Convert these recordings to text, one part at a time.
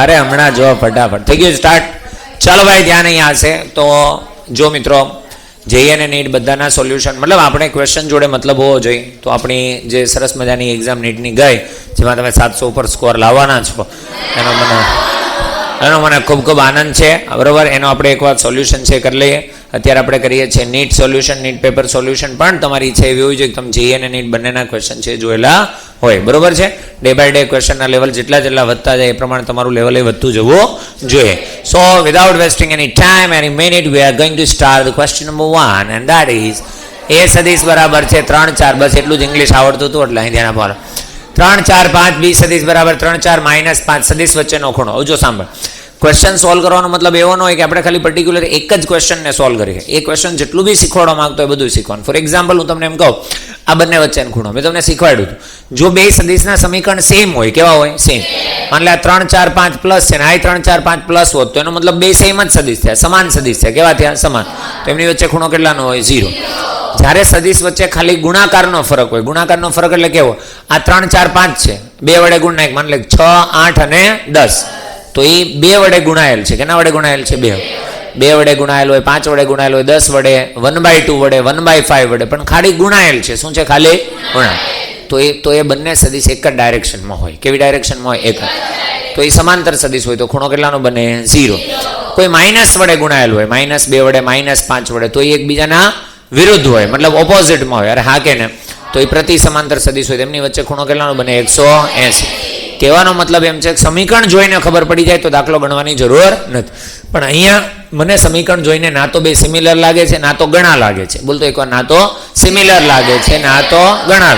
અરે હમણાં જો ફટાફટ થઈ ગયું સ્ટાર્ટ. ચાલો ભાઈ ધ્યાન અહીંયા હશે. તો જો મિત્રો જેઈ અને નીટ બધાના સોલ્યુશન મતલબ આપણે ક્વેશ્ચન જોડે મતલબ હોવો જોઈએ. તો આપણી જે સરસ મજાની એક્ઝામ નીટની ગઈ જેમાં તમે 700 ઉપર સ્કોર લાવવાના છો એનો મને ખૂબ ખૂબ આનંદ છે. બરાબર, એનો આપણે એકવાર સોલ્યુશન છે કરી લઈએ. અત્યારે આપણે કરીએ છીએ NEET solution, NEET paper solution. પણ તમારી ઈચ્છા એવી હોવી જોઈએ કે તમે જેઈ અને નીટ બંનેના ક્વેશ્ચન છે જોયેલા હોય. બરોબર છે. ડે બાય ડે ક્વેશ્ચનના લેવલ જેટલા વધતા જાય એ પ્રમાણે તમારું લેવલ એ વધતું જવું જોઈએ. So without wasting any time any minute we are going to start the question number 1 and that is a સદીશ બરાબર છે 3 4. બસ એટલું જ ઇંગ્લિશ આવડતું હતું એટલે અહીં ધ્યાન આપવાનું. 3 4 5 બી સદીશ બરાબર 3 4 - 5 સદીશ વચ્ચેનો ખૂણો. હવે જો સાંભળ, ક્વેશ્ચન સોલ્વ કરવાનો મતલબ એવો ન હોય કે આપણે ખાલી પર્ટિક્યુલર એક જ ક્વેશ્ચનને સોલ્વ કરીએ. એ ક્વેશ્ચન જેટલું બી શીખવાડવા માંગતો હોય બધું શીખવાનું. ફોર એક્ઝામ્પલ હું તમને એમ કહું આ બંને વચ્ચેનો ખૂણો મેં તમને શીખવાડ્યું હતું. જો બે સદીશના સમીકરણ સેમ હોય, કેવા હોય? સેમ. માની લે 3 4 5 પ્લસ છે ને આ 3 4 5 પ્લસ હોત તો એનો મતલબ બે સેમ જ સદીશ થયા, સમાન સદીશ થયા. કેવા થયા? સમાન. તો એમની વચ્ચે ખૂણો કેટલાનો હોય? 0. જ્યારે સદીશ વચ્ચે ખાલી ગુણાકારનો ફરક હોય, ગુણાકારનો ફરક એટલે કેવો? આ 3 4 5 છે, બે વડે ગુણ નાખ. માની લે 6 8 અને 10 તો એ બે વડે ગુણાયેલ છે. કેના વડે ગુણાયેલ છે? બે વડે ગુણાયેલ હોય, 5 વડે ગુણાયેલ હોય, 10 વડે, 1/2 વડે, 1/5 વડે, પણ ખાલી ગુણાયેલ છે. શું છે? ખાલી ગુણાયેલ. તો એ બંને સદીશ એક જ ડાયરેક્શનમાં હોય. કેવી ડાયરેક્શનમાં હોય? એક જ. તો એ સમાંતર સદીશ હોય તો ખૂણો કેટલાનો બને? 0. કોઈ માઇનસ વડે ગુણાયેલ હોય, -2 વડે, -5 વડે, તો એ એકબીજાના વિરુદ્ધ હોય, મતલબ ઓપોઝિટમાં હોય. અરે હા કે ને? તો એ પ્રતિ સમાંતર સદીશ હોય તેમની વચ્ચે ખૂણો કેટલાનો બને? 180. કહેવાનો મતલબ એમ છે કે સમીકરણ જોઈને ખબર પડી જાય તો દાખલો ગણવાની જરૂર નથી. પણ અહીંયા મને સમીકરણ જોઈને ના તો બે સિમિલર લાગે છે ના તો ગણા લાગે છે. બોલતો એકવાર, ના તો સિમિલર લાગે છે ના તો ગણા.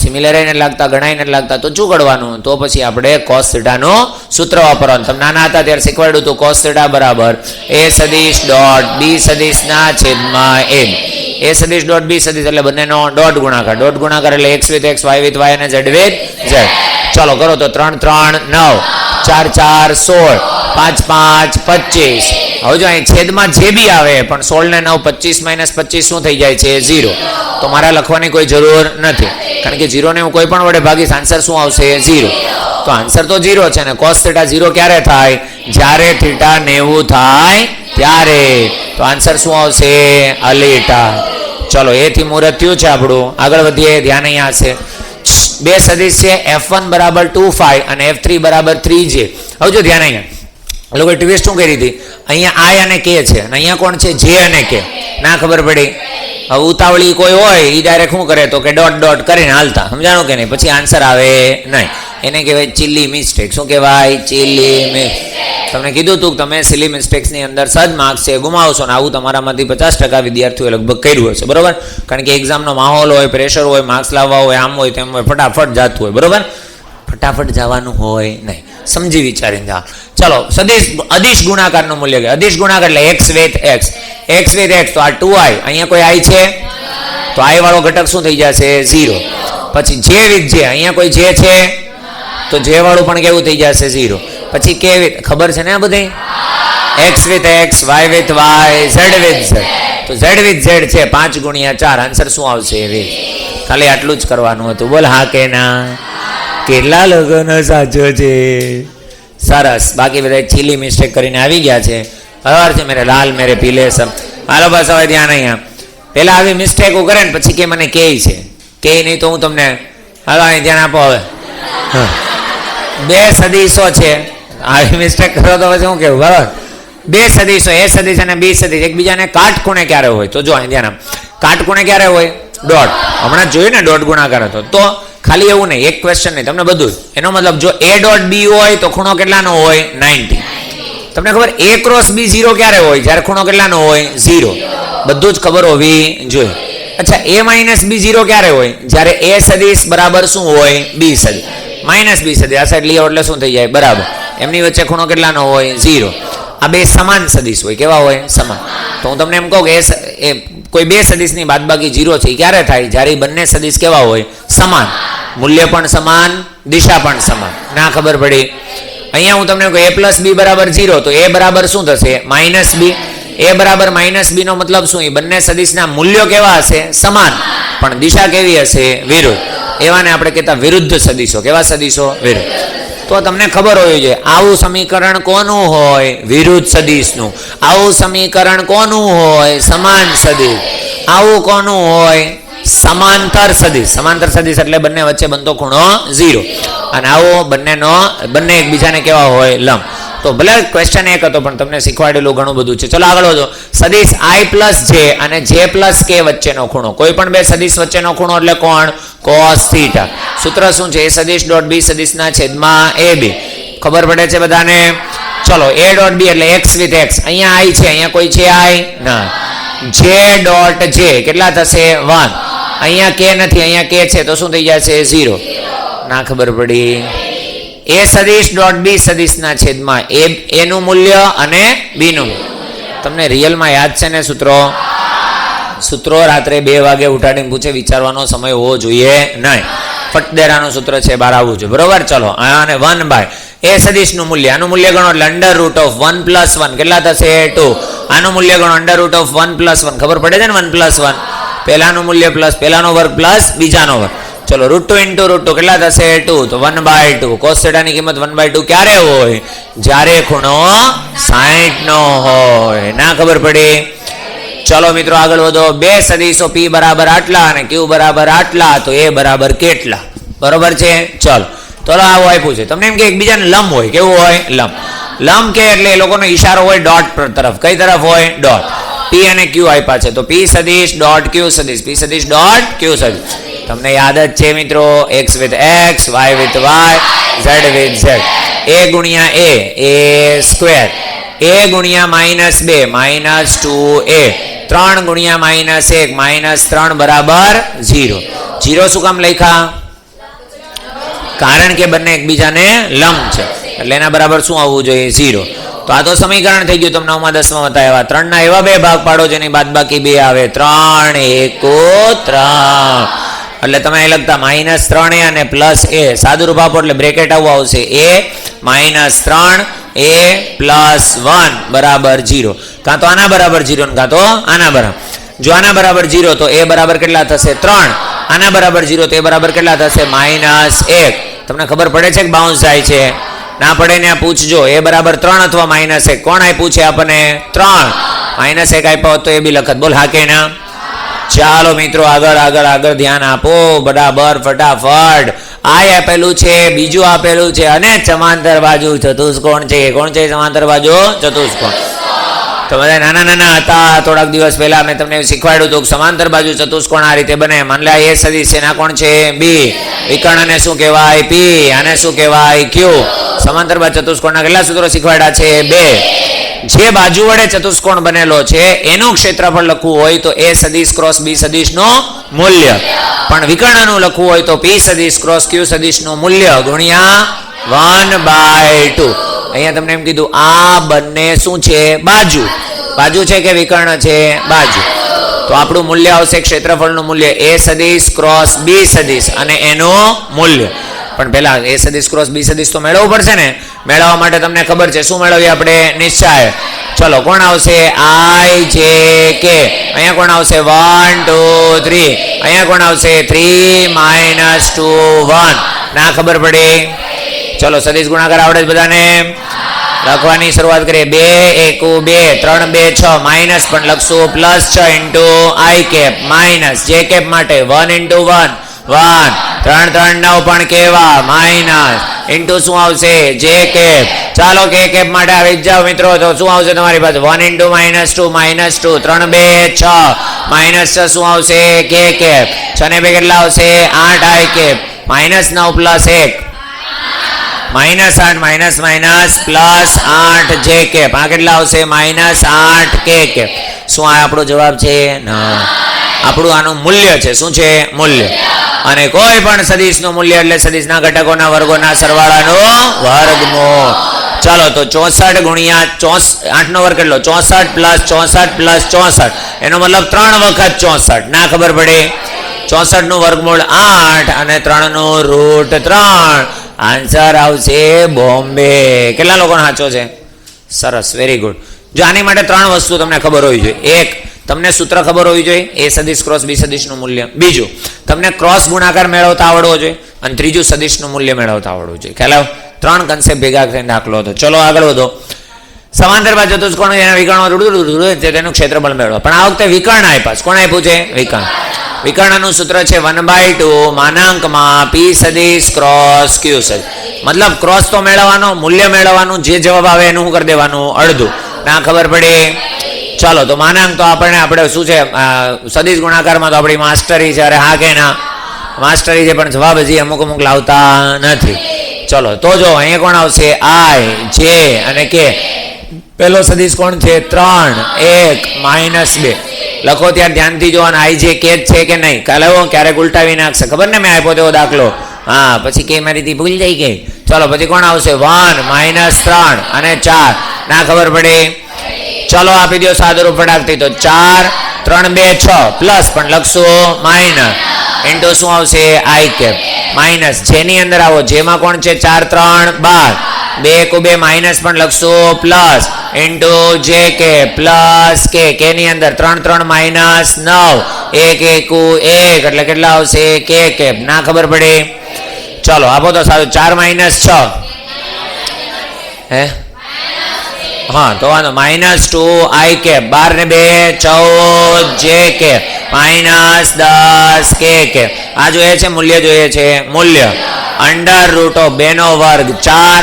સિમિલર એને લાગતા ગણાય ને લાગતા તો શું કરવાનું? તો પછી આપણે cos θ નો સૂત્ર વાપરવાનું. તમે નાના હતા ત્યારે શીખવાડ્યું હતું cos θ બરાબર a સદીશ ડોટ b સદીશના છેદમાં m. a સદીશ ડોટ b સદીશ એટલે બંનેનો ડોટ ગુણાકાર. ડોટ ગુણાકાર એટલે x with x, y with y અને z with z. ચાલો કરો તો 3 3 9 4 4 16 5 5 25. હવે જો અહીં છેદમાં જે બી આવે પણ 16 ને 9 25 - 25 શું થઈ જાય છે? 0. તો મારે લખવાની કોઈ જરૂર નથી કારણ કે 0 ને હું કોઈ પણ વડે ભાગીશ આન્સર શું આવશે? 0. તો આન્સર તો 0 છે ને cos θ 0 ક્યારે થાય? જ્યારે θ 90 થાય ત્યારે. તો આન્સર શું આવશે? અલીટા. ચલો એથી મુહૂર્ત થયું છે આપણું. આગળ વધીએ. ધ્યાન અહીંયા હશે. બે સદીશ છે f1 બરાબર 2 5 અને f3 બરાબર 3j. હવે જો ધ્યાન અહીંયા લોકોએ ટ્વિસ્ટ શું કરી હતી? અહીંયા i અને k છે અને અહીંયા કોણ છે? j અને k. ના ખબર પડી? હવે ઉતાવળી કોઈ હોય એ ડાયરેક્ટ શું કરે તો કે ડોટ ડોટ કરીને હાલતા, સમજાણું કે નહીં? પછી આન્સર આવે નહીં. એને કહેવાય ચિલ્લી મિસ્ટેક. શું કહેવાય? Chilli mistake. તમને કીધું હતું કે તમે સિલી મિસ્ટેક્સની અંદર સજ માર્ક્સ છે ગુમાવશો ને આવું તમારામાંથી 50% વિદ્યાર્થીઓએ લગભગ કર્યું હશે. બરોબર? કારણ કે એક્ઝામનો માહોલ હોય, પ્રેશર હોય, માર્ક્સ લાવવા હોય, આમ હોય તેમ હોય, ફટાફટ જતું હોય. બરોબર? ફટાફટ જવાનું હોય નહીં, સમજી વિચારીને જાઓ. ચલો સદીશ અદિશ ગુણાકારનું મૂલ્ય કે અદિશ ગુણાકાર એટલે x with x, x with x. તો આ 2i, અહીંયા કોઈ i છે તો i વાળો ઘટક શું થઈ જશે? 0. પછી j with j, અહીંયા કોઈ j છે તો j વાળું પણ કેવું થઈ જશે? 0. પછી k with, ખબર છે ને આ બધી? x with x, y with y, z with z. તો z with z છે 5 × 4. આન્સર શું આવશે? 20. ખાલી આટલું જ કરવાનું હતું. બોલ હા કે ના? કેટલા લોકોનો સાચો છે? સરસ. બાકી બધા ચીલી મિસ્ટેક કરીને આવી ગયા છે. હવાર છે મેરે લાલ મેરે પીલે સબ. હાલો બસ હવે ધ્યાન અહીંયા. પહેલા આવી મિસ્ટેકો કરે ને પછી કે મને કે છે કે નહીં તો હું તમને હાલો અહીં ધ્યાન આપો. હવે બે સદીશો છે, આવી મિસ્ટેક કરો તો પછી હું કેવું? બરાબર? બે સદીશો એ સદીશ અને બી સદીશ એકબીજાને કાટખૂણે ક્યારે હોય? તો જો અહીં ધ્યાન આપ. કાટખૂણે ક્યારે હોય? ડોટ. હમણાં જોયું ને ડોટ ગુણાકાર હતો. તો ખાલી એવું નહીં, એક ક્વેશ્ચન નહીં, તમને બધું જ. એનો મતલબ જો a ડોટ b હોય તો ખૂણો કેટલાનો હોય? 90. તમને ખબર a ક્રોસ b 0 ક્યારે હોય? જ્યારે ખૂણો કેટલાનો હોય? 0. બધું જ ખબર હોવી જોઈએ. અચ્છા a માઇનસ b 0 ક્યારે હોય? જ્યારે a સદીશ બરાબર શું હોય? b સદીશ માઇનસ b સદીશ. આ સાઈડ લીધો એટલે શું થઈ જાય? બરાબર. એમની વચ્ચે ખૂણો કેટલાનો હોય? 0. આ બે સમાન સદીશ હોય. કેવા હોય? સમાન. તો હું તમને એમ કહું કે એ કોઈ બે સદીશની બાદબાકી 0 છે એ ક્યારે થાય? જ્યારે બંને સદીશ કેવા હોય? સમાન. મૂલ્ય પણ સમાન, દિશા પણ સમાન. ના ખબર પડી? અહીંયા હું તમને કહું a પ્લસ b બરાબર 0 તો a બરાબર શું થશે? Minus b. a બરાબર માઇનસ b નો મતલબ શું? એ બંને સદીશના મૂલ્યો કેવા હશે? સમાન, પણ દિશા કેવી હશે? વિરુદ્ધ. એવાને આપણે કહેતા વિરુદ્ધ સદીશો. કેવા સદીશો? વિરુદ્ધ. તો તમને ખબર હોવી જોઈએ આવું સમીકરણ કોનું હોય? વિરુદ્ધ સદિશનું. આવું સમીકરણ કોનું હોય? સમાન સદિશ. આવું કોનું હોય? સમાંતર સદિશ. સમાંતર સદિશ એટલે બંને વચ્ચે બનતો ખૂણો 0 અને આવો બંને એકબીજાને કેવા હોય? લંબ. તો ભલે ક્વેશ્ચન એક હતો પણ તમને શીખવાડેલું ઘણું બધું છે. ચલો આગળ વધો. સદિશ i પ્લસ j અને j પ્લસ k વચ્ચેનો ખૂણો. કોઈ પણ બે સદિશ વચ્ચેનો ખૂણો એટલે કોણ? cos theta. સૂત્ર શું છે? a સદિશ ડોટ b સદિશના છેદમાં ab. ખબર પડે છે બધાને? ચલો a ડોટ b એટલે x with x. અહીંયા i છે, અહીંયા કોઈ છે i? ના. j ડોટ j કેટલા થશે? 1. અહીંયા k નથી, અહીંયા k છે તો શું થઈ જશે? 0. ના ખબર પડી. a સદિશ ડોટ b સદિશના છેદમાં a નું મૂલ્ય અને b નું. તમને રિયલમાં યાદ છે ને સૂત્રો રાત્રે 2 વાગે ઉઠાડીને પૂછે, વિચારવાનો સમય હોવો જોઈએ નહીં. ફટદેરાનું સૂત્ર છે, બહાર આવવું જોઈએ. બરોબર? ચલો અને 1 બાય a સદિશનું મૂલ્ય, આનું મૂલ્ય ગણો એટલે અંડર રૂટ ઓફ 1 પ્લસ 1 કેટલા થશે? 2. આનું મૂલ્ય ગણો અંડર રૂટ ઓફ 1 પ્લસ 1. ખબર પડે છે ને? 1 પ્લસ 1 પહેલાનું મૂલ્ય પ્લસ પહેલાનો વર્ગ પ્લસ બીજાનો વર્ગ. ચલો રૂટ 2 ઇન્ટુ રૂટ 2 કેટલા થશે? 2. તો 1/2. cos થીટાની કિંમત 1/2 ક્યારે હોય? જ્યારે ખૂણો 60 નો હોય. ના ખબર પડી? ચલો મિત્રો આગળ વધો. બે સદિશો p બરાબર આટલા અને q બરાબર આટલા, તો a બરાબર કેટલા? બરોબર છે? ચલો આવું આપ્યું છે તમને એમ કે એકબીજાને લંબ હોય. કેવું હોય? લંબ કે એટલે એ લોકોનો ઈશારો હોય ડોટ તરફ. કઈ તરફ હોય? ડોટ. p અને q આપ્યા છે તો p સદિશ ડોટ q સદિશ, p સદિશ ડોટ q સદિશ. તમને યાદ જ છે મિત્રો, x with x, y with y, z with z. a ગુણ્યા a સ્ક્વેર, a ગુણ્યા -2 -2a, 3 ગુણ્યા -1 -3 બરાબર 0. 0 શું કામ લખ્યા? કારણ કે બંને એકબીજાને લંબ છે એટલે એના બરાબર શું આવવું જોઈએ? 0. તો આ તો સમીકરણ થઈ ગયું. તમને 9માં 10માં બતાવ્યા. 3 ના એવા બે ભાગ પાડો જેની બાદબાકી 2 આવે. 3 1 3 એટલે તમે અહીં લખતા -3a અને +a સાદું રૂપ આપો એટલે બ્રેકેટ આવું આવશે. a -3a +1 બરાબર 0. કાં તો આના બરાબર 0 ને કાં તો આના બરાબર. જો આના બરાબર 0 તો a બરાબર કેટલા થશે? 3. આના બરાબર 0 તો a બરાબર કેટલા થશે? -1. તમને ખબર પડે છે કે બાઉન્સ જાય છે? ના પડે ને પૂછજો. a બરાબર 3 અથવા -1 કોણ આપ્યું છે આપણને? 3. -1 આપ્યો હોત તો એ બી લખત. બોલ હા કે ના? ચાલો મિત્રો આગળ ધ્યાન આપો બરાબર ફટાફટ. આ આપેલું છે, બીજું આપેલું છે અને સમાંતર બાજુ ચતુષ્કોણ છે. કોણ છે સમાંતર બાજુ? ચતુષ્કોણ. તો બધા નાના હતા થોડાક દિવસ પહેલા મેં તમને શીખવાડ્યું હતું સમાંતર બાજુ ચતુષ્કોણ આ રીતે બને. માની લે a સદિશ છે, ના કોણ છે? b. વિકર્ણને શું કહેવાય? p. આને શું કહેવાય? q. સમાંતર બાજુ ચતુષ્કોણના કેટલા સૂત્રો શીખવાડ્યા છે? 2. જે બાજુ વડે ચતુષ્કોણ બનેલો છે એનું ક્ષેત્રફળ લખવું હોય તો a સદિશ ક્રોસ b સદિશનું મૂલ્ય, પણ વિકર્ણનું લખવું હોય તો p સદિશ ક્રોસ q સદિશનું મૂલ્ય ગુણ્યા 1/2. અહીંયા તમને એમ કીધું આ બંને શું છે? બાજુ છે કે વિકર્ણ છે? બાજુ. તો આપણું મૂલ્ય આવશે ક્ષેત્રફળનું મૂલ્ય a સદિશ ક્રોસ b સદિશ અને એનું મૂલ્ય. પણ પહેલા a સદિશ ક્રોસ b સદિશ તો મેળવવું પડશે ને. મેળવવા માટે તમને ખબર છે શું મેળવીએ આપણે? નિશ્ચય. ચલો કોણ આવશે? i j k. અહીંયા કોણ આવશે? 1 2 3. અહીંયા કોણ આવશે? 3 -2 1. ના ખબર પડી? ચલો સદિશ ગુણાકાર આવડે જ બધાને? લખવાની શરૂઆત કરીએ. 2 1 2 3 2 6 માઇનસ પણ લખશું +6 into i cap minus j cap માટે 1 ઇન્ટુ 1 1 3 3 9 પણ કેવા માઇનસ ઇન્ટુ શું આવશે? j cap. ચાલો k કેપ માટે આવી જાઓ મિત્રો. તો શું આવશે તમારી પાસે? 1 ઇન્ટુ -2 -2 3 2 6 -6 શું આવશે? k cap. 6 ને 2 કેટલા આવશે? 8 i કેપ. -9 +1 -8 +8 j cap. આ કેટલા આવશે? -8 k કેપ. શું આ આપણો જવાબ છે? ના, આપણું આનું મૂલ્ય છે. શું છે? મૂલ્ય. અને કોઈ પણ સદિશનું મૂલ્ય એટલે સદિશના ઘટકોના વર્ગોના સરવાળાનો વર્ગમૂળ. ચાલો તો 64 ગુણ્યા 8 નો વર્ગ કેટલો? 64 + 64 + 64 એનો મતલબ 3 વખત 64. ના ખબર પડે? 64 નું વર્ગમૂળ 8 અને 3 નું રૂટ 3. આન્સર આવશે બોમ્બે. કેટલા લોકોનો સાચો છે? સરસ, વેરી ગુડ. જો આની માટે 3 વસ્તુ તમને ખબર હોવી જોઈએ. એક, તમને સૂત્ર ખબર હોવી જોઈએ a સદિશ ક્રોસ b સદિશનું મૂલ્ય. બીજું, તમને ક્રોસ ગુણાકાર મેળવતા આવડવો જોઈએ. અને ત્રીજું, સદિશનું મૂલ્ય મેળવતા આવડવું જોઈએ. ખ્યાલ આવ્યો? 3 કન્સેપ્ટ ભેગા કરીને દાખલો હતો. ચલો આગળ વધો. સમાંતર બાજુ ચતુષ્કોણ એના વિકર્ણો તેનું ક્ષેત્રફળ મેળવો. પણ આ વખતે વિકર્ણ આપ્યા. કોણ આપ્યું છે? વિકર્ણ. વિકર્ણનું સૂત્ર છે 1/2 માનાંકમાં p સદિશ ક્રોસ q સદિશ. મતલબ ક્રોસ તો મેળવવાનો, મૂલ્ય મેળવવાનું, જે જવાબ આવે એનું શું કરી દેવાનું? અડધું. ના ખબર પડી? ચાલો તો માનાંક તો આપણે શું છે, સદિશ ગુણાકારમાં તો આપણી માસ્ટરી છે. અરે હા કે ના? માસ્ટરી છે, પણ જવાબ હજી અમુક લાવતા નથી. ચલો તો જો અહીંયા કોણ આવશે? i, j અને k. પેલો સદિશ કોણ છે? 3 1 -2. લખો ત્યારે ધ્યાનથી જો. અને i j k જ છે કે નહીં? કાલે ક્યારેક ઉલટાવી નાખશે, ખબર ને? મેં આપ્યો તેવો દાખલો. હા, પછી કે મારીથી ભૂલ થઈ ગઈ. ચલો પછી કોણ આવશે? 1 -3 અને 4. ના ખબર પડી? ચલો આપી દો સાદુરૂપ ફટાકથી. તો 4 3 2 6 પ્લસ પણ લખશું માઇનસ ઇન્ટુ શું આવશે? i cap minus. જેની અંદર આવો, જેમાં કોણ છે? 4 3 12 2 * 2 માઇનસ પણ લખશું પ્લસ ઇન્ટુ જે કે પ્લસ કે. કે ની અંદર 3 3 માઇનસ 9 1 1 1 એટલે કેટલા આવશે? કે કેપ. ના ખબર પડી? ચલો આપો તો સારું. 4 - 6 હે? હા તો વાંધો. -2 i કેપ. 12 ને 2 14 જે કેપ -10 કે કેપ. આ જોઈએ છે મૂલ્ય, જોઈએ છે મૂલ્ય. √2 નો વર્ગ 4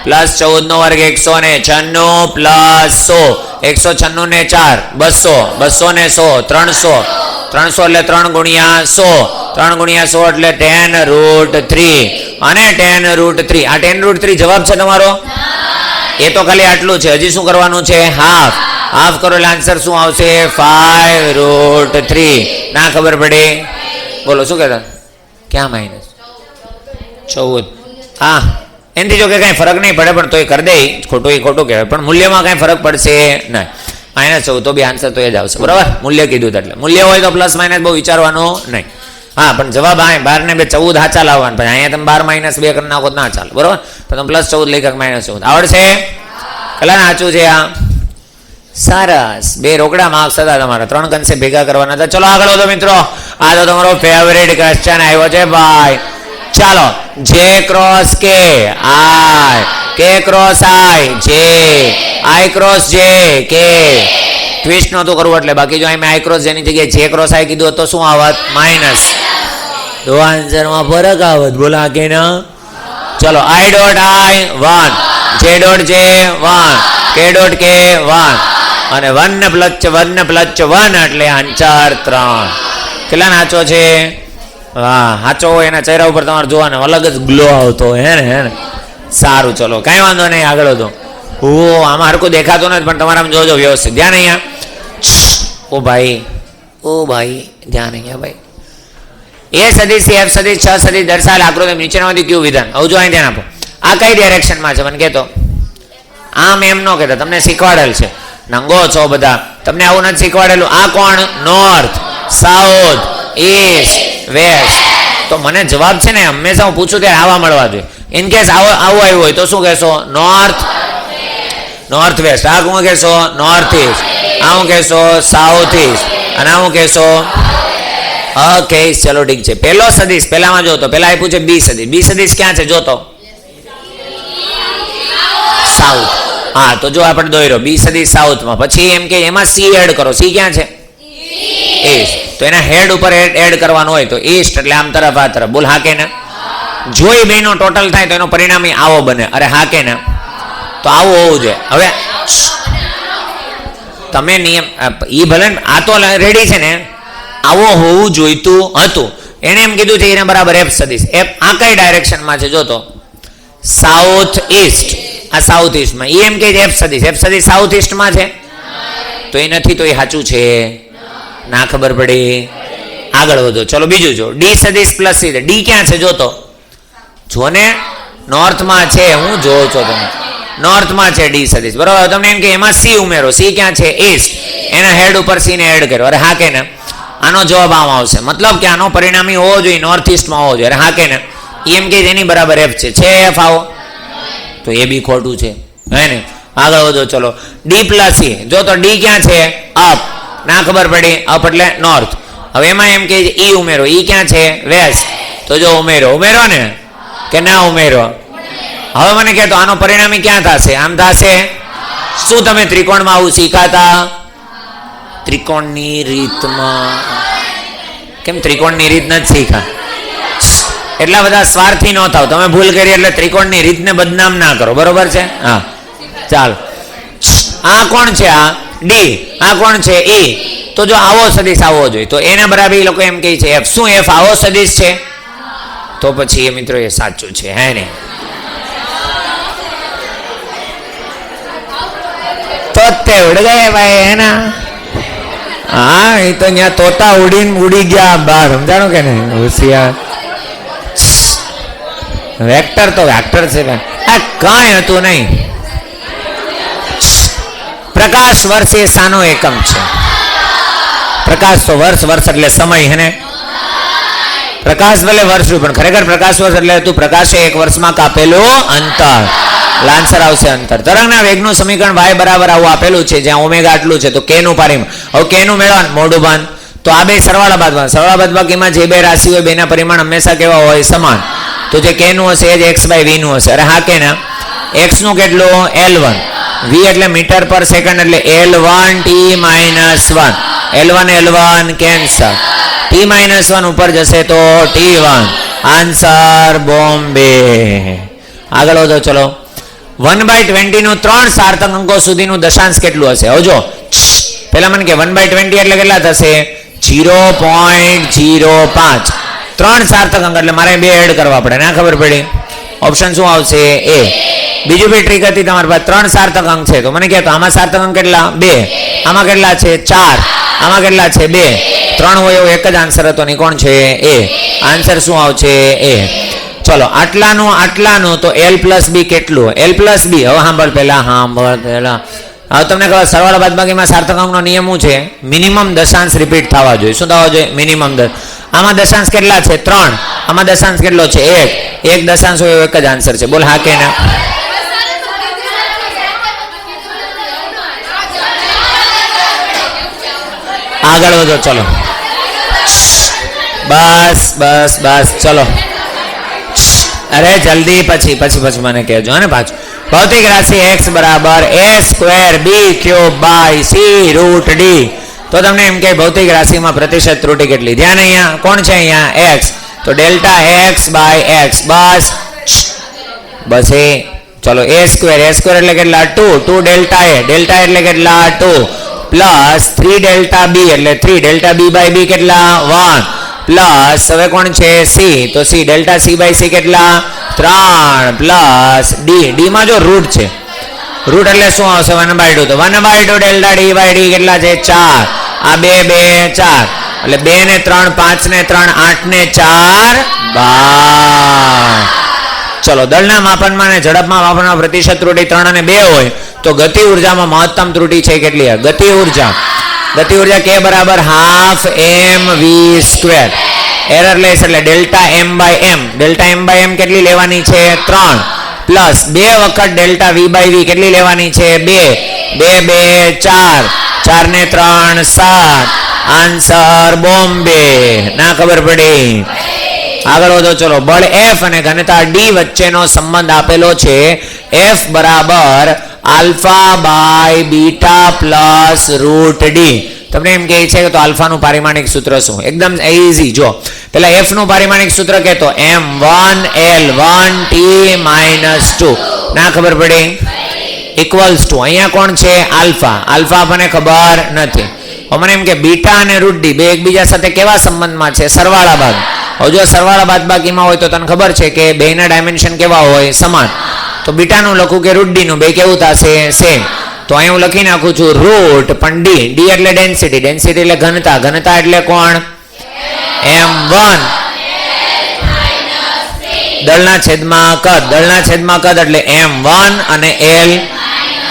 પ્લસ 14 નો વર્ગ 196 પ્લસ 100 196 ને 4 200 200 ને 100 300 300 એટલે 3 ગુણ્યા 100 3 ગુણ્યા 100 એટલે 10√3 અને 10√3. આ 10√3 જવાબ છે તમારો? એ તો ખાલી આટલું છે. હજી શું કરવાનું છે? હાફ. હાફ કરો એટલે આન્સર શું આવશે? 5√3. ના ખબર પડી? બોલો શું કહેતા? ક્યાં માઇનસ 14? હા, એનાથી જો કે કાંઈ ફરક નહીં પડે, પણ તોય કરી દે. ખોટું એ ખોટું કહેવાય, પણ મૂલ્યમાં કાંઈ ફરક પડશે નહીં. -14 તો બી આન્સર તો એ જ આવશે. બરાબર? મૂલ્ય કીધું એટલે મૂલ્ય હોય તો પ્લસ માઇનસ બહુ વિચારવાનું નહીં. હા, પણ જવાબ આ 12 ને 2 14 હાચા લાવવાનું. પછી અહીંયા તમે 12 - 2 કરી નાખો ના ચાલે. બરાબર? તો તમે +14 લઈ કાંક -14 આવડશે? કેટલા સાચું છે આ? સરસ. 2 રોકડા માર્ક્સ હતા તમારા. 3 કન્સેપ્ટ ભેગા કરવાના હતા. ચલો આગળ વધો મિત્રો. આ તો તમારો ફેવરેટ ક્વેશ્ચન આવ્યો છે ભાઈ. ચાલો, જે ક્રોસ કે i, કે ક્રોસ i જે, i ક્રોસ જે કે. ટ્વિસ્ટ નહોતું કરવું એટલે. બાકી જો અહીં i ક્રોસ જેની જગ્યાએ જે ક્રોસ i કીધું તો શું આવત? માઇનસ. તો આન્સરમાં ફરક આવત. બોલા કે ના? ચલો, i dot i 1, j dot j 1, k dot k 1 અને 1 + 1 એટલે આન્સર 3. કેટલા નાચો છે? હા, સાચો હોય એના ચહેરા ઉપર તમારે જોવાનો અલગ જ ગ્લો આવતો હોય. હે ને? સારું, ચલો કાંઈ વાંધો નહીં. આગળ વધો. આમાં હરકું દેખાતું નથી, પણ તમારે આમ જોજો વ્યવસ્થિત. ધ્યાન અહીંયા. ઓ ભાઈ ધ્યાન અહીંયા ભાઈ. એ સદિશ f સદિશ 6 સદિશ દર્શાવેલ આકૃતિ નીચેનામાંથી કયું વિધાન? હવે જો અહીં ધ્યાન આપો. આ કઈ ડાયરેક્શનમાં છે મને કહેતો? આમ એમ ન કહેતા, તમને શીખવાડેલ છે. નંગો છો બધા, તમને આવું નથી શીખવાડેલું. આ કોણ? North, south, east, west. તો મને જવાબ છે ને હંમેશા હું પૂછું ત્યારે આવા મળવા જોઈએ. ઇન કેસ આવું આવ્યું હોય તો શું કહેશો? North waste. આ શું કહેશો? North East. આ હું કહેશો? South East. અને આ હું કહેશો? ઓકે, ચલો ઠીક છે. પહેલો સદિશ પહેલામાં જોતો. પહેલા આપ્યું છે બી સદિશ. બી સદિશ ક્યાં છે જોતો? સાઉથ. હા, તો જો આપણે દોર્યો બી સદિશ સાઉથમાં. પછી એમ કે એમાં સી એડ કરો. સી ક્યાં છે? ઈસ્ટ. તો એના હેડ ઉપર એડ કરવાનું હોય તો ઈસ્ટ એટલે આમ તરફ આ તરફ. બોલ હા કે ના? જો એ બેનો ટોટલ થાય તો એનો પરિણામ આવો બને. અરે હા કે ના? તો આવું હોવું જોઈએ. હવે તમે નિયમ એ ભલે આ તો રેડી છે ને, આવો હોવું જોઈતું હતું. એને એમ કીધું છે એને બરાબર એફ સદિશ. એફ આ કઈ ડાયરેક્શનમાં છે જોતો? South East. આ સાઉથ ઈસ્ટમાં. એ એમ કે એફ સદિશ. એફ સદિશ સાઉથ ઈસ્ટમાં છે તો એ નથી, તો એ સાચું છે. ના ખબર પડી? આગળ વધો. ચલો બીજું જો. ડી સદિશ પ્લસ સી. ડી ક્યાં છે જોતો? જો ને નોર્થમાં છે. હું જોઉં છો તમે નોર્થમાં છે ડી સદિશ. બરાબર? તમને એમ કે એમાં સી ઉમેરો. સી ક્યાં છે? ઈસ્ટ. એના હેડ ઉપર સી ને એડ કર્યો. અરે હા કે ના? આનો જવાબ આમ આવશે. મતલબ કે આનો પરિણામી હોવો જોઈએ નોર્થ ઈસ્ટમાં હોવો જોઈએ. અરે હા કે ના? એમ કે એની બરાબર એફ છે એફ આવો તો એ બી ખોટું છે. હે ને? આગળ વધો. ચલો, ડી પ્લસ સી. જો તો ડી ક્યાં છે? અપ. ના ખબર પડી? અપ એટલે નોર્થ. હવે એમાં એમ કે ઈ ઉમેરો. ઈ ક્યાં છે? વેસ્ટ. તો જો ઉમેરો ને કે ના ઉમેરો? હવે મને કહેતો આનો પરિણામી ક્યાં થશે? આમ થશે. શું તમે ત્રિકોણમાં આવું શીખાતા? ત્રિકોણની રીતમાં. કેમ ત્રિકોણની રીત નથી શીખા? એટલા બધા સ્વાર્થી ન થાવ. તમે ભૂલ કરી એટલે ત્રિકોણની રીતને બદનામ ના કરો, બરોબર છે? હા, ચાલ. આ કોણ છે? આ ડી. આ કોણ છે? ઈ. તો જો આવો સદિશ આવવો જોઈએ તો એના બરાબર એ લોકો એમ કહે છે એફ. શું એફ આવો સદિશ છે? તો પછી એ મિત્રો એ સાચું છે, હે ને? તો તે ઉડ ગયે ભાઈ, હે ના? હા, એ તો ત્યાં તોતા ઉડી ગયા બહાર, સમજાણું કે નહીં? હોશિયાર. વેક્ટર તો વેક્ટર છે ભાઈ. આ કાંઈ હતું નહીં. પ્રકાશ વર્ષ એ સાનો એકમ છે. પ્રકાશ તો વર્ષ, વર્ષ એટલે સમય, હે ને? પ્રકાશ ભલે વર્ષ, પણ ખરેખર પ્રકાશ વર્ષ એટલે તું પ્રકાશે એક વર્ષમાં કાપેલું અંતર. આન્સર આવશે અંતર. તરંગના વેગનું સમીકરણ y બરાબર આવું આપેલું છે, જ્યાં ઓમેગા આટલું છે, તો k નું પરિમાણ. હવે k નું મેળવવાનું, મોઢું બંધ. તો આ બે સરવાળા બાદમાં, સરવાળા બાદબાકીમાં જે બે રાશિ હોય બેના પરિમાણ હંમેશા કેવા હોય? સમાન. તો જે k નું હશે એ જ x બાય v નું હશે. અરે હા કે ના? x નું કેટલું? L1. v એટલે મીટર પર સેકન્ડ એટલે L1 t -1. L1 cancer. t-1 ઉપર જશે તો t1. આન્સર બોમ્બે. આગળ વધો ચલો. 1/20 નું 3 સાર્થક અંકો સુધીનું દશાંશ કેટલું હશે? હવે જો પેલા મને કે 1/20 એટલે કેટલા થશે? 0.05. 3 સાર્થક અંક એટલે મારે 2 એડ કરવા પડે, ના ખબર પડી? ઓપ્શન શું આવશે? એ. બીજું બી ટ્રીક હતી તમારી પાસે. 3 સાર્થક અંક છે તો મને કહે તો આમાં સાર્થક અંક કેટલા? 2. આમાં કેટલા છે? 4. આમાં કેટલા છે? 2. 3 હોય એવો એક જ આન્સર હતો ને, કોણ છે? એ. આન્સર શું આવશે? એ. ચલો, આટલાનું તો L પ્લસ બી કેટલું? L પ્લસ બી. હવે સાંભળ પહેલા. હવે તમને ખબર સરવાળા બાદબાકીમાં સાર્થક અંકનો નિયમ શું છે? મિનિમમ દશાંશ રિપીટ થવા જોઈએ. શું થવા જોઈએ? મિનિમમ. આમાં દશાંશ કેટલા છે? 3. આમાં દશાંશ કેટલો છે? 1. એક દશાંશ હોય એવો એક જ આન્સર છે. બોલ હા કે ના? આગળ વધો ચલો. બસ બસ બસ ચલો. અરે જલ્દી, પછી મને કહેજો ને પાછું. ભૌતિક રાશિ x બરાબર a²b³ c√d. તો તમને એમ કે ભૌતિક રાશિમાં પ્રતિશત ત્રુટિ કેટલી? ધ્યાન અહીંયા કોણ છે? અહીંયા x. તો ડેલ્ટા x બાય x. બસ એ. ચલો, a² એટલે કેટલા? 2 ડેલ્ટા a. ડેલ્ટા એટલે કેટલા? 2 પ્લસ 3 ડેલ્ટા b એટલે 3 ડેલ્ટા b બાય b કેટલા? 1 પ્લસ હવે કોણ છે? c. તો c delta c by c કેટલા? 3 પ્લસ d. d માં જો રૂટ છે, રૂટ એટલે શું આવશે? 1/2. તો 1/2 ડેલ્ટા d બાય d કેટલા છે? 4. આ 2 2 4 એટલે 2 ને 3 5 ને 3 8 ને 4 12. ચલો, દળના માપનમાં અને ઝડપમાં માપનમાં પ્રતિશત ત્રુટિ 3 અને 2 હોય તો ગતિ ઉર્જામાં મહત્તમ ત્રુટિ છે કેટલી? ગતિ ઉર્જા k બરાબર ½ mv². એરર લેસ એટલે delta m by m. Delta m by m કેટલી લેવાની છે? 3 પ્લસ 2 વખત ડેલ્ટા v બાય v કેટલી લેવાની છે? 2 2 2 4 4 ને 3 7. આન્સર બોમ્બે. ના ખબર પડી? આગળ વધો ચલો. બળ F અને ઘનતા D વચ્ચેનો સંબંધ આપેલો છે. F બરાબર alpha by beta plus √d. તમને એમ કહે છે કે તો આલ્ફાનું પારિમાણિક સૂત્ર શું? એકદમ ઇઝી. જો પેલા F નું પારિમાણિક સૂત્ર કહેતો m1L1t-2. ના ખબર પડી? ઇક્વલ્સ ટુ અહીંયા કોણ છે? આલ્ફા. આલ્ફા આપણને ખબર નથી. મને એમ કે બીટા અને √d બે એકબીજા સાથે કેવા સંબંધમાં છે? સરવાળા બાદ. હવે જો સરવાળા બાદબાકીમાં હોય તો તને ખબર છે કે બેના ડાયમેન્શન કેવા હોય? સમાન. તો બીટાનું લખું કે √d નું, બે કેવું થશે? સેમ. તો અહીં હું લખી નાખું છું રૂટ, પણ d. d એટલે ડેન્સિટી. ડેન્સિટી એટલે ઘનતા. ઘનતા એટલે કોણ? m1 દળના છેદમાં કદ. દળના છેદમાં કદ એટલે m1 અને l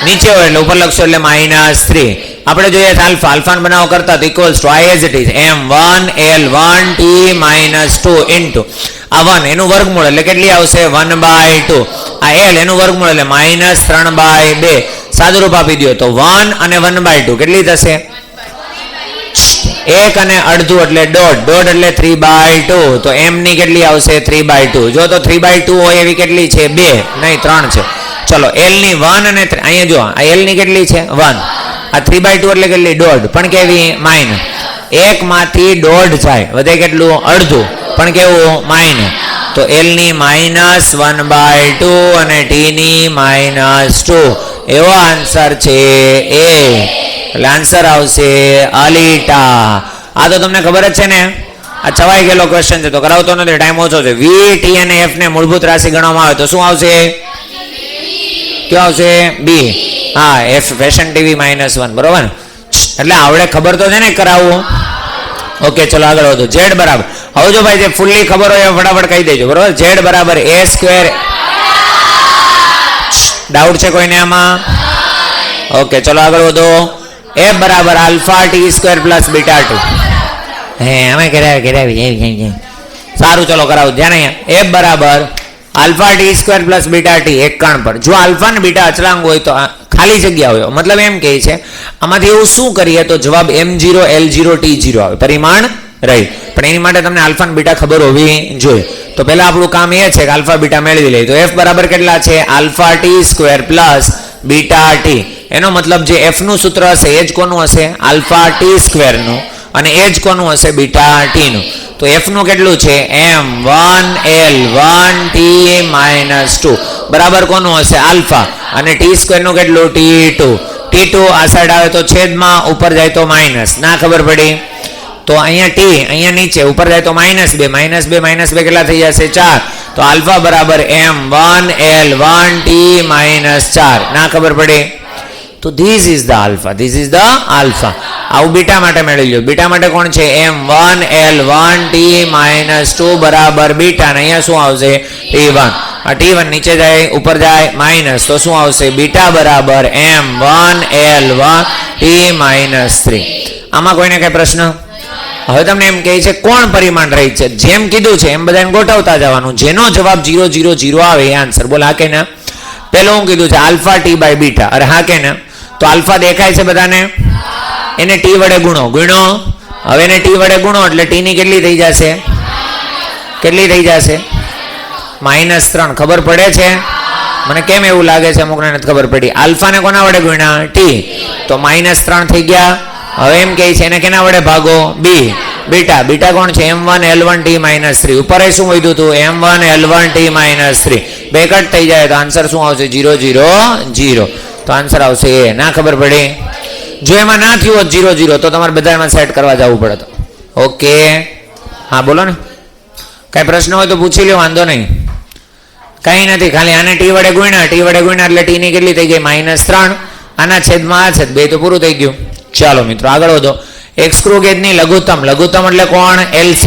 નીચે હોય એટલે ઉપર લખશો એટલે -3. આપણે જોઈએ આલ્ફા. આલ્ફાનો બનાવ કરતા તો equals to i as it is m1L1t-2 into આ 1 એનું વર્ગમૂળ એટલે કેટલી આવશે? 1/2. આ l એનું વર્ગમૂળ એટલે -3/2. સાદુરૂપ આપી દો તો 1 અને 1/2 કેટલી થશે? 1 અને અડધું એટલે દોઢ એટલે 3/2. તો m ની કેટલી આવશે 3/2. જો તો 3/2 હોય એવી કેટલી છે 2 નહીં 3 છે. ચલો l ની 1 અને અહીંયા જો આ l ની કેટલી છે 1. આ 3/2 એટલે કેટલી દોઢ પણ કેવી માઇન. 1 માંથી દોઢ જાય વધે કેટલું અડધું પણ કેવું માઇન. તો l ની -1/2 અને t ની -2 એવો આન્સર છે એ. એટલે આન્સર આવશે અલીટા. આ તો તમને ખબર જ છે ને, આ છવાઈ ગયેલો ક્વેશ્ચન છે તો કરાવતો નથી, ટાઈમ ઓછો છે. v t અને f ને મૂળભૂત રાશિ ગણવામાં આવે તો શું આવશે? ક્યાં આવશે? b. હા, f ફેશન ટીવી -1 બરોબર. એટલે આવડે ખબર તો છે ને કરાવવું. ઓકે ચલો આગળ વધો. z બરાબર, હવે જો ભાઈ જે ફૂલ્લી ખબર હોય ફટાફટ કહી દેજો બરોબર. z બરાબર a². ડાઉટ છે કોઈને આમાં? ઓકે ચલો આગળ વધો. f બરાબર આલ્ફા t² પ્લસ બીટા 2. હે અમે કરાવી સારું ચલો કરાવું. ધ્યાન અહીંયા. f બરાબર alpha t² plus beta t એકાણ પર. જો આલ્ફા ને બીટા અચળાંક હોય તો ખાલી જગ્યા હોય, મતલબ એમ કહે છે આમાંથી એવું શું કરીએ તો જવાબ m0 l0 t0 આવે, પરિમાણ રહી. પણ એની માટે તમને આલ્ફા ને બીટા ખબર હોવી જોઈએ. તો પહેલા આપણું કામ એ છે કે આલ્ફા બીટા મેળવી લઈએ. તો f બરાબર કેટલા છે? Alpha t² plus beta t. એનો મતલબ જે f નું સૂત્ર હશે એ જ કોનું હશે? આલ્ફા t² નું. અને એ જ કોનું હશે? બીટા t નું. તો f નું કેટલું છે? m1 l1 t -2 બરાબર કોનું હશે? આલ્ફા. અને t² નું કેટલું? t2. t2 આ સાઈડ આવે તો છેદમાં, ઉપર જાય તો માઇનસ. ના ખબર પડી? તો અહીંયા t અહીંયા નીચે, ઉપર જાય તો -2 -2 કેટલા થઈ જશે? 4. તો આલ્ફા બરાબર m1 l1 t -4. ના ખબર પડી? તો this is the alpha, this is the alpha. આવું બીટા માટે મેળવી લો. બીટા માટે કોણ છે? m1 l1 t -2 બરાબર બીટા. ને અહીંયા શું આવશે? t1. આ t1 નીચે જાય ઉપર જાય માઇનસ, તો શું આવશે? બીટા બરાબર m1 l1 t -3. આમાં કોઈને કઈ પ્રશ્ન? હવે તમને એમ કહે છે કોણ પરિમાણ રહી છે? જેમ કીધું છે એમ બધાને ગોઠવતા જવાનું. જેનો જવાબ 0 0 0 આવે એ આન્સર. બોલ હા કે ના? પેલું હું કીધું છે આલ્ફા t બાય બીટા. અરે હા કે ના? તો આલ્ફા દેખાય છે બધાને? એને t વડે ગુણો. હવે એને t વડે ગુણો એટલે t ની કેટલી થઈ જશે? કેટલી થઈ જશે? -3. ખબર પડે છે? મને કેમ એવું લાગે છે અમુકને નથી ખબર પડી? આલ્ફાને કોના વડે ગુણ્યા? t. તો -3 થઈ ગયા. હવે એમ કહે છે એને કેના વડે ભાગો? b. બીટા. બીટા કોણ છે? m1 l1 t -3. ઉપર શું વધ્યું હતું? m1 l1 t -3. બે કટ થઈ જાય તો આન્સર શું આવશે? 0 0 0. તો આન્સર આવશે એ. ના ખબર પડી? જો એમાં ના થયું હોત 0 0 તો તમારે બધામાં સેટ કરવા જવું પડે. ઓકે હા બોલો ને. કઈ પ્રશ્ન હોય તો પૂછી લો, વાંધો નહીં. કઈ નથી, ખાલી આને t વડે ગુણ્યા એટલે t ની કેટલી થઈ ગઈ? -3. આના છેદમાં આ છેદ, બે તો પૂરું થઈ ગયું. ચાલો મિત્રો આગળ વધો. એક સ્ક્રૂ ગેજની લઘુત્તમ એટલે કોણ? LC.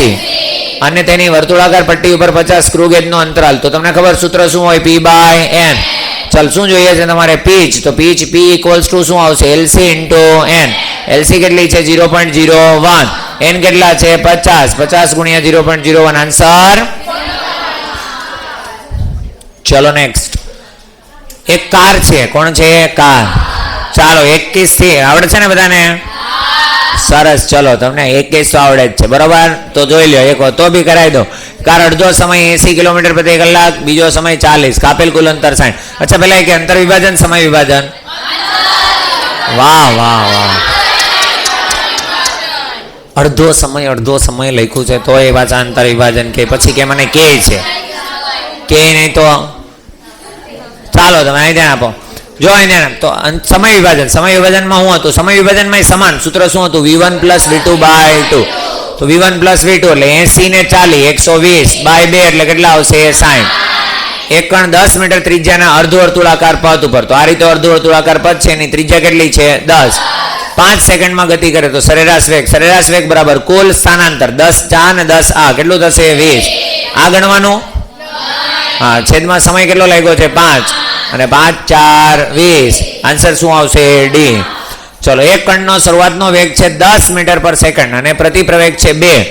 અને તેની વર્તુળાકાર પટ્ટી ઉપર 50 સ્ક્રૂ ગેજનો અંતરાલ. તો તમને ખબર સૂત્ર શું હોય? p/n. ચાલ શું જોઈએ છે તમારે? પીચ. તો પીચ p = શું આવશે? LC × n. LC કેટલી છે? 0.01. n કેટલા છે? 50. 50 ગુણ્યા 0.01 આન્સર. ચલો નેક્સ્ટ. એક કાર છે. કોણ છે? કાર. ચાલો 21 થી આવડે છે ને બધાને? સરસ. ચલો તમને 21 તો આવડે જ છે બરોબર. તો જોઈ લો એક તો બી કરાવી દો. કાર અડધો સમય 80 કિલોમીટર પ્રતિ કલાક, બીજો સમય 40, કાપેલ કુલ અંતર 60. અચ્છા પેલા કે અંતર વિભાજન સમય વિભાજન. વાહ વાહ વાહ. અડધો સમય લખ્યું છે તો એ પાછા અંતર વિભાજન કે પછી કે મને કે છે કે નહીં તો ચાલો તમે અહીં ધ્યાન આપો. જો અહીં તો સમય વિભાજનમાં શું હતું? સમય વિભાજનમાં સમાન સૂત્ર શું હતું? v1 + v2/2. તો v1 + v2 એટલે 80 ને 40 120/2 એટલે કેટલા આવશે? 60. એક કણ 10 મીટર ત્રિજ્યાના અર્ધવર્તુળાકાર પથ ઉપર. તો આ રીતે અર્ધવર્તુળાકાર પથ છે એની ત્રિજ્યા કેટલી છે? 10. 5 સેકન્ડમાં ગતિ કરે તો સરેરાશ વેગ બરાબર કુલ સ્થાનાંતર 10 4 ને 10 આ કેટલું થશે? 20. આ ગણવાનું. હા, છેદમાં સમય કેટલો લાગ્યો છે? 5. અને 5 4 20. આન્સર શું આવશે? ડી. ચલો એક કણનો શરૂઆતનો વેગ છે 10 મીટર પર સેકન્ડ અને પ્રતિ પ્રવેગ છે 2.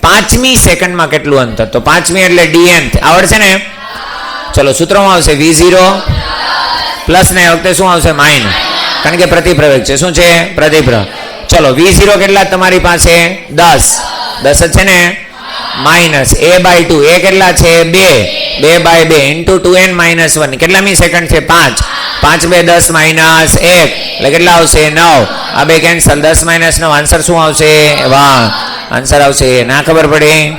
5મી સેકન્ડમાં કેટલું અંતર? તો 5મી એટલે dn આવડશે ને? ચલો સૂત્રમાં આવશે v0 પ્લસ ને વખતે શું આવશે? માઇનસ, કારણ કે પ્રતિ પ્રવેગ છે. શું છે? પ્રતિપ્રવેગ. ચલો V0 કેટલા તમારી પાસે 10 10 જ છે ને માઇનસ a/2 એ કેટલા છે 2/2 ઇન્ટુ 2n - 1 કેટલામી સેકન્ડ છે 5 5 2 10 - 1 એટલે કેટલા આવશે 9 આ બે કેન્સલ 10 - 9 આન્સર શું આવશે 1 આન્સર આવશે ના ખબર પડી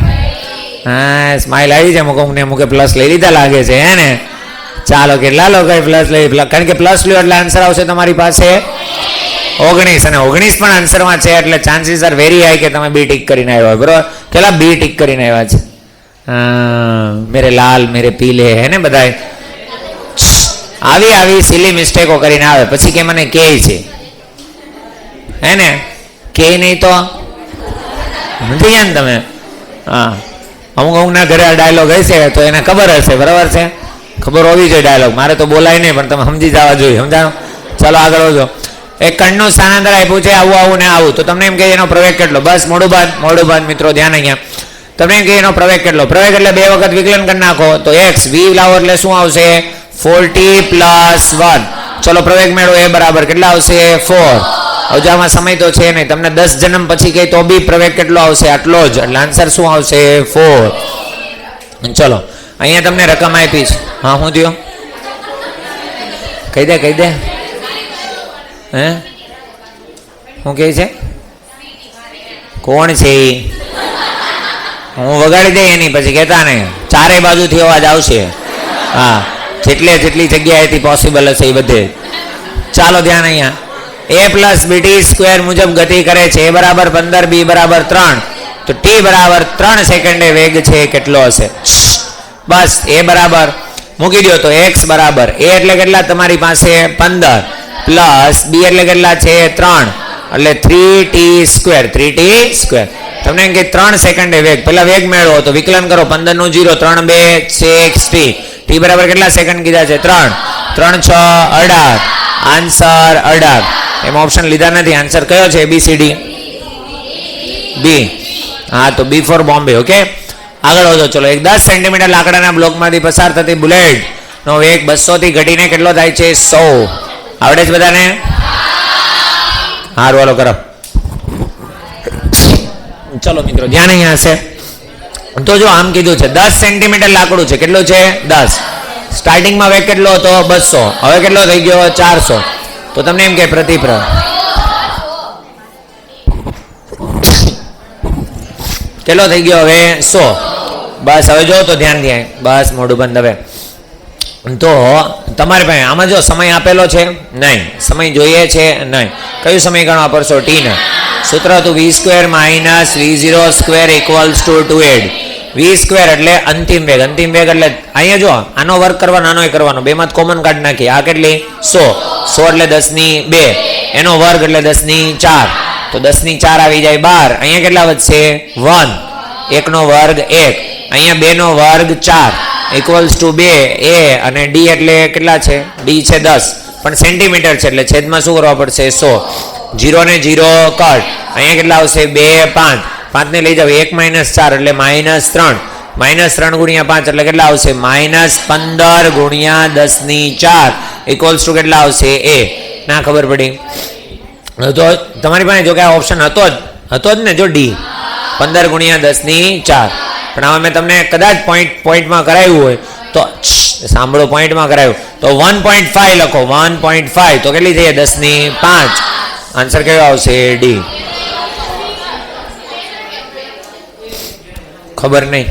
હા સ્માઈલ આવી છે મુકે પ્લસ લઈ લીધા લાગે છે હે ને ચાલો કેટલા લોકોએ પ્લસ લઈ કારણ કે પ્લસ લ્યો એટલે આન્સર આવશે તમારી પાસે 19 અને 19 પણ આન્સરમાં છે એટલે ચાન્સીસ આર વેરી હાઈ કે તમે બી ટીક કરીને આવ્યા બરોબર કેટલા બી ટીક કરીને આવ્યા છે મેરે લાલ મેરે પીલે હે ને બધાય આવી સિલી મિસ્ટેકો કરીને આવે પછી કે મને કે છે હે ને કે નહીં તો નથી ગયા ને તમે હા અમુકના ઘરે આ ડાયલોગ હશે તો એને ખબર હશે બરાબર છે ખબર હોવી જોઈએ ડાયલોગ મારે તો બોલાય નહીં પણ તમે સમજી જવા જોઈએ સમજાણો ચાલો આગળ વધો એક કણનું સ્થાનાંતર આપ્યું છે આવું ને આવું તો તમને એમ કે એનો પ્રવેગ કેટલો બસ મોડું બંધ મિત્રો ધ્યાન અહીંયા તમને એમ કે એનો પ્રવેગ કેટલો પ્રવેગ એટલે બે વખત વિકલન કરી નાખો તો x v લાવો એટલે શું આવશે 40 + 1 ચલો પ્રવેગ મેળવો એ બરાબર કેટલા આવશે 4 અવજામાં સમય તો છે નહીં તમને 10 જન્મ પછી કહે તો બી પ્રવેગ કેટલો આવશે આટલો જ એટલે આન્સર શું આવશે 4 ચલો અહીંયા તમને રકમ આપી છે હા હું થયો કહી દે હે શું કહે છે કોણ છે હું વગાડી દે એની પછી કહેતા ને ચારે બાજુથી અવાજ આવશે હા જેટલી જગ્યાએથી પોસિબલ હશે એ બધે ચાલો ધ્યાન અહીંયા a + bt² મુજબ ગતિ કરે છે a બરાબર 15 b બરાબર 3 તો t બરાબર 3 સેકન્ડે વેગ છે કેટલો હશે બસ a બરાબર મૂકી દો તો x બરાબર a એટલે કેટલા તમારી પાસે 15 પ્લસ b એટલે કેટલા છે 3 એટલે 3t². તમને એમ કે 3 સેકન્ડે વેગ પહેલા વેગ મેળવો તો વિકલન કરો 15 નું 0 3 2 6 t બરાબર કેટલા સેકન્ડ કીધા છે 3 3 6 18 આન્સર 18 એમ ઓપ્શન લીધા નથી આન્સર કયો છે ABCD બી હા તો બી ફોર બોમ્બે ઓકે આગળ વધો ચલો એક 10 સેન્ટીમીટર લાકડાના બ્લોકમાંથી પસાર થતી બુલેટ નો વેગ 200 થી ઘટીને કેટલો થાય છે 100 આવડે છે બધાને હારું હાલો કરો ચલો મિત્રો ધ્યાન અહીંયા હશે તો જો આમ કીધું છે 10 સેન્ટીમીટર લાકડું છે કેટલું છે 10 સ્ટાર્ટિંગમાં વેગ કેટલો હતો 200 હવે કેટલો થઈ ગયો 400 તો તમને એમ કે પ્રતિપ્ર કેટલો થઈ ગયો હવે 100 બસ હવે જો તો ધ્યાન દે બસ મોઢું બંધ હવે તો તમારે પાસે આમાં જો સમય આપેલો છે નહીં સમય જોઈએ છે નહીં કયું સમીકરણ વાપરશો t ને સૂત્ર હતું v² - v0² = 2/8 v² એટલે અંતિમ વેગ એટલે અહીંયા જો આનો વર્ક કરવાનો આનો કરવાનો બેમાં કોમન કાઢ નાખીએ આ કેટલી 100 એટલે 10^2 એનો વર્ગ એટલે 10^4 તો 10^4 આવી જાય 12 અહીંયા કેટલા વધશે 1 1 નો વર્ગ 1 અહીંયા 2 નો વર્ગ 4 = 2 a અને d એટલે કેટલા છે d છે 10 પણ સેન્ટીમીટર છે એટલે છેદમાં શું કરવા પડશે 100 0 ને 0 કટ અહીંયા કેટલા આવશે 2 5 5 ને લઈ જાવ 1 - 4 એટલે -3 -3 × 5 એટલે કેટલા આવશે -15 × 10^4 = કેટલા આવશે a ના ખબર પડી તો તમારી પાસે જો કે આ ઓપ્શન હતો જ ને જો d 15 × 10^4 પણ હવે મેં તમને કદાચ પોઈન્ટમાં કરાવ્યું હોય તો સાંભળો પોઈન્ટમાં કરાવ્યું તો 1.5 લખો 1.5 તો કેટલી થઈ 10^5 આન્સર કયો આવશે d ખબર નહીં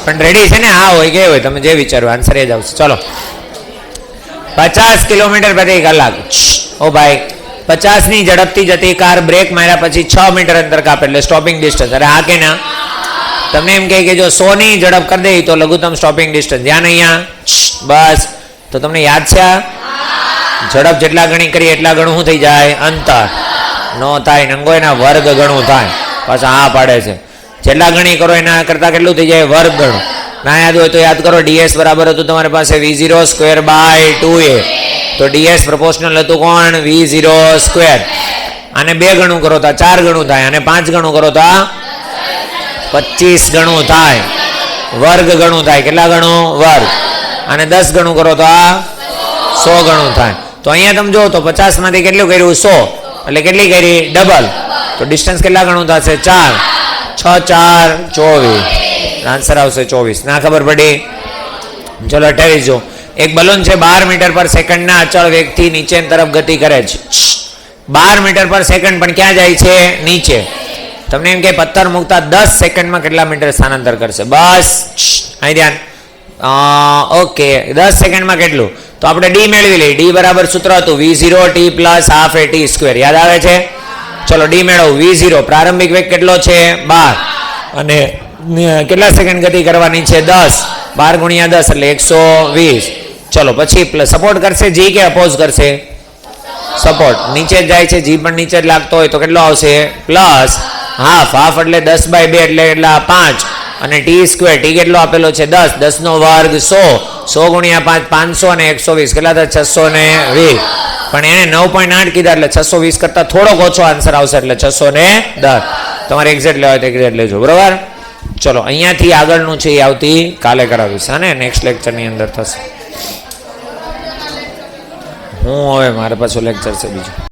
પણ રેડી છે ને હા હોય કે હોય તમે જે વિચારો આન્સર એ જ આવશે ચલો 50 કિલોમીટર પ્રતિ કલાક ઓ ભાઈ 50 ની ઝડપથી જતી કાર બ્રેક માર્યા પછી 6 મીટર અંતર કાપે એટલે સ્ટોપિંગ ડિસ્ટન્સ અરે હા કે ના તમને એમ કહે કે જો 100 ની ઝડપ કરી દે તો લઘુત્તમ સ્ટોપિંગ ડિસ્ટન્સ ધ્યાન અહીંયા બસ તો તમને યાદ છે ઝડપ જેટલા ગણી કરીએ એટલા ગણું શું થઈ જાય અંતર નો થાય નંગો એના વર્ગ ગણું થાય પાછા હા પાડે છે જેટલા ગણી કરો એના કરતાં કેટલું થઈ જાય વર્ગ ગણું ના યાદ હોય તો યાદ કરો ds બરાબર હતું તમારી પાસે v0² / 2a તો ds પ્રોપોર્શનલ હતું કોણ v0². આને 2 ગણું કરો તો 4 ગણું થાય અને 5 ગણું કરો તો 25 ગણું થાય વર્ગ ગણું થાય કેટલા ગણું વર્ગ અને 10 ગણું કરો તો 100 ગણું થાય તો અહીંયા તમે જો તો 50 માંથી કેટલું કર્યું 100 એટલે કેટલી કરી ડબલ, તો ડિસ્ટન્સ કેટલા ગણું થશે 4, 6 4 24, આન્સર આવશે 24. ના ખબર પડી? ચલો 28 જો. એક બલૂન છે 12 મીટર પર સેકન્ડના અચળ વેગથી નીચેની તરફ ગતિ કરે છે. 12 મીટર પર સેકન્ડ, પણ ક્યાં જાય છે? નીચે. તમને એમ કે પથ્થર મૂકતા 10 સેકન્ડમાં કેટલા મીટર સ્થાનાંતર કરશે? બસ અહીં ધ્યાન. ઓકે, 10 સેકન્ડમાં કેટલું? તો આપણે ડી મેળવી લઈએ. ડી બરાબર સૂત્ર હતું v0t plus half at square. યાદ આવે છે? ચલો ડી મેળવો. v0 પ્રારંભિક વેગ કેટલો છે? 12, અને કેટલા સેકન્ડ ગતિ કરવાની છે? 10. 12 ગુણ્યા 10 એટલે 120. ચલો પછી સપોર્ટ કરશે જી કે અપોઝ કરશે? સપોર્ટ. નીચે જ જાય છે, જી પણ નીચે જ લાગતો હોય તો કેટલો આવશે? Plus half. હાફ એટલે 10/2 એટલે કેટલા? 5, અને ટી સ્ક્વેર. ટી કેટલો આપેલો છે? 10. 10 નો વર્ગ 100. 100 ગુણ્યા 5 500, અને 120 કેટલા થાય? 620. પણ એને 9.8 કીધા એટલે 620 કરતા થોડોક ઓછો આન્સર આવશે, એટલે 610. તમારે એક્ઝેક્ટ લેવા હોય તો એક્ઝેક્ટ લેજો, બરોબર? ચલો અહીંયાથી આગળનું છે એ આવતી કાલે કરાવીશ, હા ને? નેક્સ્ટ લેક્ચરની અંદર થશે. હું હવે મારે પાછું લેક્ચર છે બીજું.